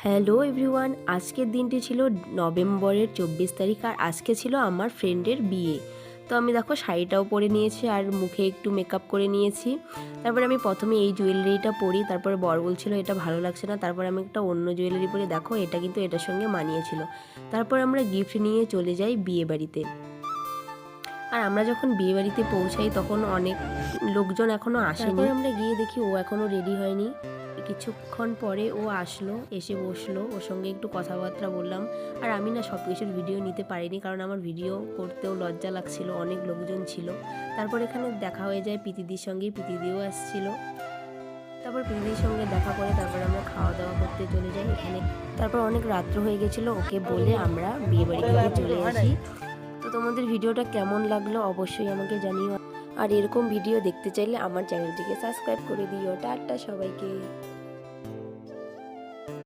Hello everyone, আজকের দিনটি ছিল নভেম্বরের 24 তারিখ আর আজকে ছিল আমার ফ্রেন্ডের বিয়ে। তো আমি দেখো শাড়িটাও পরে নিয়েছি আর মুখে একটু মেকআপ করে নিয়েছি। তারপরে আমি প্রথমে এই জুয়েলারিটা পরি, তারপরে বর বলছিল এটা ভালো লাগছে না, তারপরে আমি একটা অন্য জুয়েলারি পরে দেখো এটা কিন্তু এটার সঙ্গে মানিয়েছিল। তারপর আমরা গিফট নিয়ে চলে যাই বিয়ে বাড়িতে। আর আমরা যখন বিয়ে বাড়িতে পৌঁছাই তখন অনেক লোকজন এখনও আসেনি। আমরা গিয়ে দেখি ও এখনও রেডি হয়নি। কিছুক্ষণ পরে ও আসলো, এসে বসলো, ওর সঙ্গে একটু কথাবার্তা বললাম। আর আমি না সব কিছুর ভিডিও নিতে পারিনি, কারণ আমার ভিডিও করতেও লজ্জা লাগছিল, অনেক লোকজন ছিল। তারপর এখানে দেখা হয়ে যায় প্রীতিদির সঙ্গে, প্রীতিদিও আসছিল। তারপর প্রীতিদির সঙ্গে দেখা করে তারপর আমরা খাওয়া দাওয়া করতে চলে যাই এখানে। তারপর অনেক রাত্র হয়ে গেছিলো, ওকে বলে আমরা বিয়ে বাড়ি থেকে চলে আসি। তো তোমাদের ভিডিওটা কেমন লাগলো অবশ্যই আমাকে জানিও। আর এরকম ভিডিও দেখতে চাইলে আমার চ্যানেলটিকে সাবস্ক্রাইব করে দিও। টাটা সবাইকে।